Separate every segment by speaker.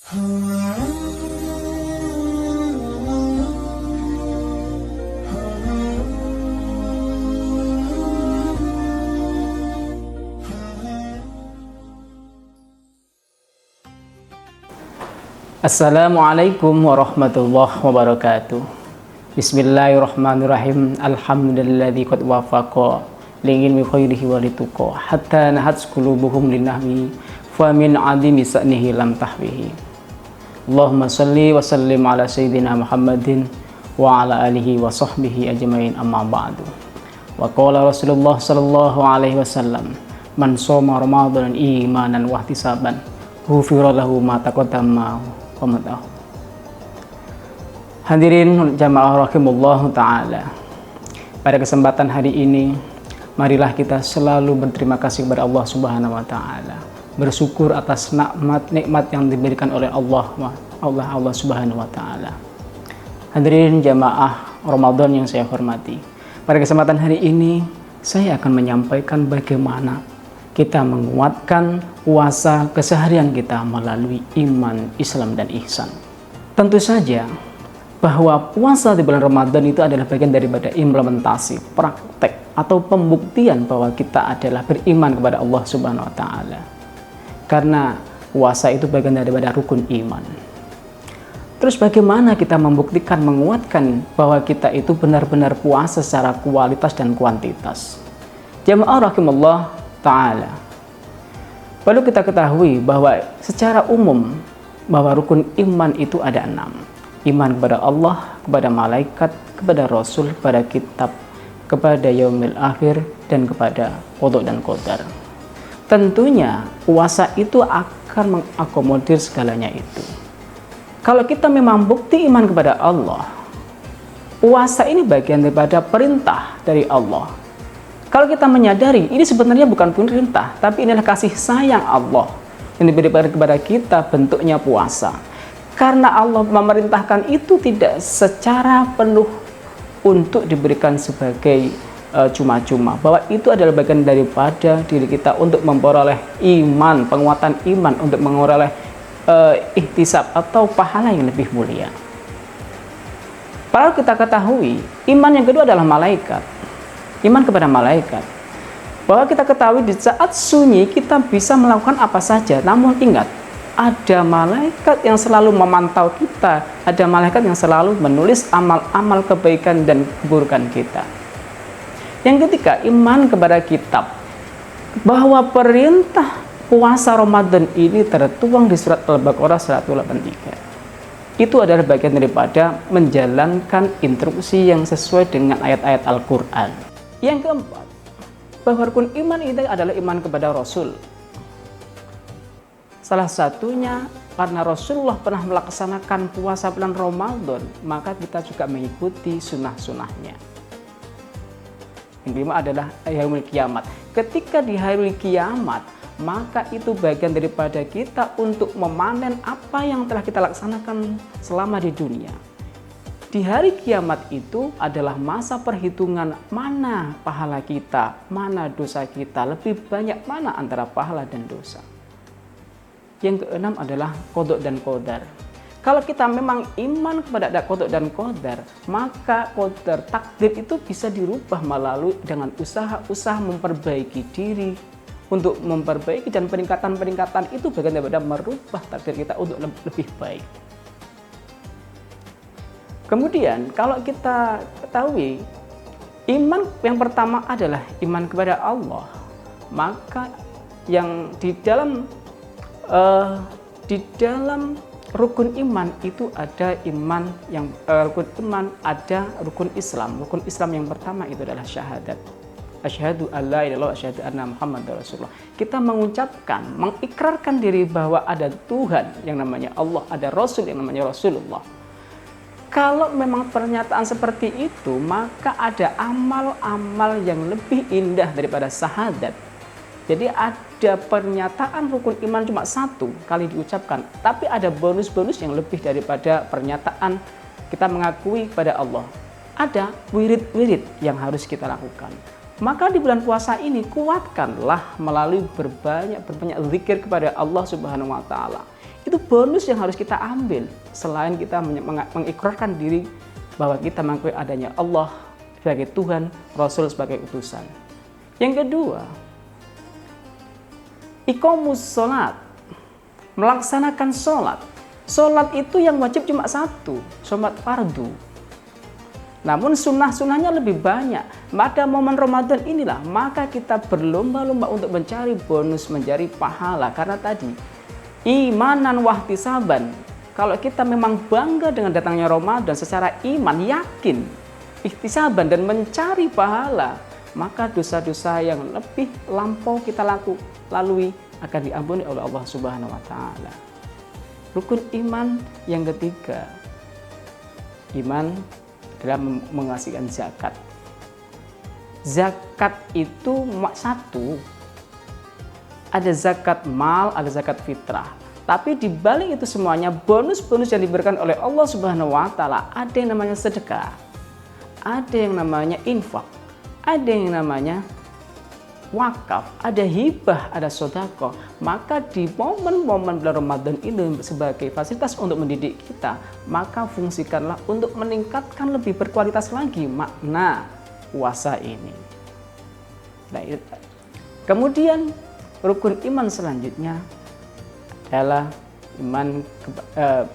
Speaker 1: Assalamualaikum warahmatullahi wabarakatuh. Bismillahirrahmanirrahim. Alhamdulilladzi qad wafaqa lingin mi khairihi wa lituqa hatta nahat qulubuhum linahwi fa min adimi sa'nihi lam tahwihi. Allahumma shalli wa sallim ala sayyidina Muhammadin wa ala alihi wa sahbihi ajmain, amma ba'du. Wa qala Rasulullah sallallahu alaihi wasallam, man shoma ramadan imanan wa ihtisaban ghufira lahu ma taqaddama. Hadirin jamaah rahimullah ta'ala, pada kesempatan hari ini marilah kita selalu berterima kasih kepada Allah subhanahu wa ta'ala, bersyukur atas nikmat yang diberikan oleh Allah subhanahu wa ta'ala. Hadirin jamaah Ramadan yang saya hormati, pada kesempatan hari ini saya akan menyampaikan bagaimana kita menguatkan puasa keseharian kita melalui iman, Islam, dan ihsan. Tentu saja bahwa puasa di bulan Ramadan itu adalah bagian daripada implementasi, praktek, atau pembuktian bahwa kita adalah beriman kepada Allah Subhanahu wa Ta'ala. Karena puasa itu bagian daripada rukun iman. Terus bagaimana kita membuktikan, menguatkan bahwa kita itu benar-benar puasa secara kualitas dan kuantitas? Jamaah rahimullah ta'ala, perlu kita ketahui bahwa secara umum bahwa rukun iman itu ada 6. Iman kepada Allah, kepada malaikat, kepada Rasul, kepada kitab, kepada yaumil akhir, dan kepada qada dan qadar. Tentunya puasa itu akan mengakomodir segalanya itu. Kalau kita memang bukti iman kepada Allah, puasa ini bagian daripada perintah dari Allah. Kalau kita menyadari ini sebenarnya bukan perintah, tapi inilah kasih sayang Allah yang diberikan kepada kita, bentuknya puasa. Karena Allah memerintahkan itu tidak secara penuh untuk diberikan sebagai cuma-cuma, bahwa itu adalah bagian daripada diri kita untuk memperoleh iman, penguatan iman, untuk memperoleh ihtisab atau pahala yang lebih mulia. Padahal kita ketahui iman yang kedua adalah malaikat. Iman kepada malaikat, bahwa kita ketahui di saat sunyi kita bisa melakukan apa saja, namun ingat, ada malaikat yang selalu memantau kita, ada malaikat yang selalu menulis amal-amal kebaikan dan keburukan kita. Yang ketiga, iman kepada kitab, bahwa perintah puasa Ramadan ini tertuang di surat Al-Baqarah 183. Itu adalah bagian daripada menjalankan instruksi yang sesuai dengan ayat-ayat Al-Quran. Yang keempat, bahwa rukun iman itu adalah iman kepada Rasul. Salah satunya karena Rasulullah pernah melaksanakan puasa bulan Ramadan, maka kita juga mengikuti sunnah-sunnahnya. Yang kelima adalah yaumul kiamat. Ketika di hari kiamat, maka itu bagian daripada kita untuk memanen apa yang telah kita laksanakan selama di dunia. Di hari kiamat itu adalah masa perhitungan mana pahala kita, mana dosa kita, lebih banyak mana antara pahala dan dosa. Yang keenam adalah qada dan qadar. Kalau kita memang iman kepada ada qada dan qadar, maka qadar takdir itu bisa dirubah melalui dengan usaha-usaha memperbaiki diri, untuk memperbaiki, dan peningkatan-peningkatan itu bagian daripada merubah takdir kita untuk lebih baik. Kemudian kalau kita ketahui iman yang pertama adalah iman kepada Allah, maka yang di dalam rukun iman itu ada iman yang rukun iman, ada rukun Islam. Rukun Islam yang pertama itu adalah syahadat. Asyhadu alla ilaha illallah, asyhadu anna Muhammadar Rasulullah. Kita mengucapkan, mengikrarkan diri bahwa ada Tuhan yang namanya Allah, ada Rasul yang namanya Rasulullah. Kalau memang pernyataan seperti itu, maka ada amal-amal yang lebih indah daripada syahadat. Jadi ada pernyataan rukun iman cuma satu kali diucapkan, tapi ada bonus-bonus yang lebih daripada pernyataan kita mengakui kepada Allah. Ada wirid-wirid yang harus kita lakukan. Maka di bulan puasa ini kuatkanlah melalui berbanyak zikir kepada Allah Subhanahu wa Ta'ala. Itu bonus yang harus kita ambil. Selain kita mengikrarkan diri bahwa kita mengakui adanya Allah sebagai Tuhan, Rasul sebagai utusan. Yang kedua, iqamus sholat, melaksanakan sholat. Sholat itu yang wajib cuma satu, sholat fardu. Namun sunnah-sunnahnya lebih banyak. Pada momen Ramadan inilah maka kita berlomba-lomba untuk mencari bonus, mencari pahala. Karena tadi, imanan wahtisaban. Kalau kita memang bangga dengan datangnya Ramadan secara iman, yakin, ihtisaban dan mencari pahala, maka dosa-dosa yang lebih lampau kita lalui akan diampuni oleh Allah Subhanahu wa taala. Rukun iman yang ketiga, iman dalam menghasilkan zakat. Zakat itu satu, ada zakat mal, ada zakat fitrah. Tapi di balik itu semuanya, bonus-bonus yang diberikan oleh Allah Subhanahu wa taala, ada yang namanya sedekah, ada yang namanya infak, ada yang namanya wakaf, ada hibah, ada sedekah. Maka di momen-momen bulan Ramadan ini sebagai fasilitas untuk mendidik kita, maka fungsikanlah untuk meningkatkan lebih berkualitas lagi makna puasa ini. Nah, kemudian rukun iman selanjutnya adalah iman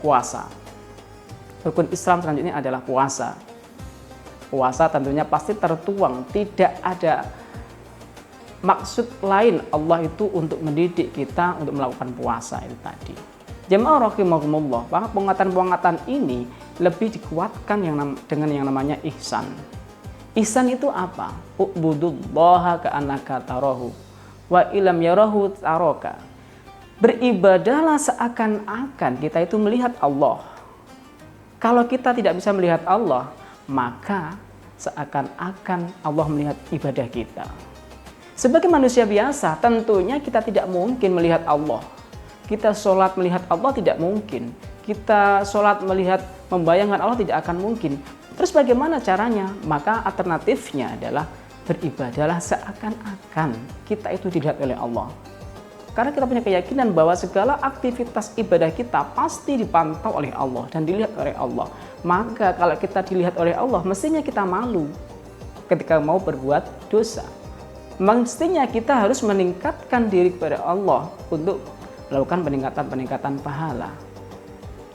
Speaker 1: puasa. Rukun Islam selanjutnya adalah puasa. Puasa tentunya pasti tertuang, tidak ada maksud lain Allah itu untuk mendidik kita untuk melakukan puasa itu tadi. Jemaah rahimakumullah, maka penguatan-penguatan ini lebih dikuatkan dengan yang namanya ihsan. Ihsan itu apa? U'budullaha ka'annaka tarahu wa ilam yarahu taraka. Beribadahlah seakan-akan kita itu melihat Allah. Kalau kita tidak bisa melihat Allah, maka seakan-akan Allah melihat ibadah kita. Sebagai manusia biasa, tentunya kita tidak mungkin melihat Allah. Kita sholat melihat Allah tidak mungkin. Kita sholat melihat, membayangkan Allah tidak akan mungkin. Terus bagaimana caranya? Maka alternatifnya adalah beribadahlah seakan-akan kita itu dilihat oleh Allah. Karena kita punya keyakinan bahwa segala aktivitas ibadah kita pasti dipantau oleh Allah dan dilihat oleh Allah. Maka kalau kita dilihat oleh Allah, mestinya kita malu ketika mau berbuat dosa. Mestinya kita harus meningkatkan diri kepada Allah untuk melakukan peningkatan pahala.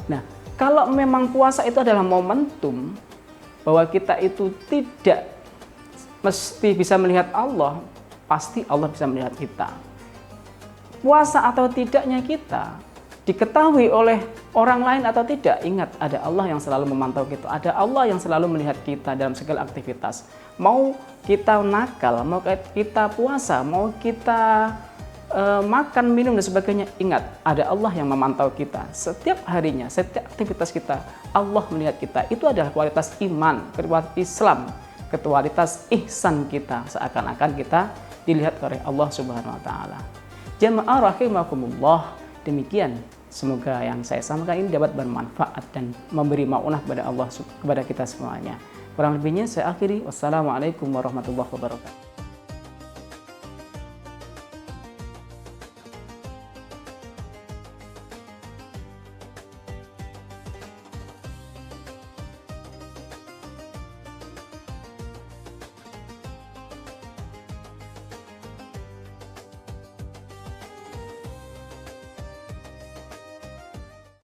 Speaker 1: Nah, kalau memang puasa itu adalah momentum bahwa kita itu tidak mesti bisa melihat Allah, pasti Allah bisa melihat kita. Puasa atau tidaknya kita diketahui oleh orang lain atau tidak, ingat ada Allah yang selalu memantau kita, ada Allah yang selalu melihat kita dalam segala aktivitas. Mau kita nakal, mau kita puasa, mau kita makan, minum dan sebagainya, ingat ada Allah yang memantau kita setiap harinya, setiap aktivitas kita. Allah melihat kita. Itu adalah kualitas iman, kualitas Islam, kualitas ihsan kita, seakan-akan kita dilihat oleh Allah Subhanahu wa taala. Jamaah rahimakumullah, demikian semoga yang saya sampaikan ini dapat bermanfaat dan memberi maunah kepada Allah, kepada kita semuanya. Kurang lebihnya saya akhiri. Wassalamualaikum warahmatullahi wabarakatuh.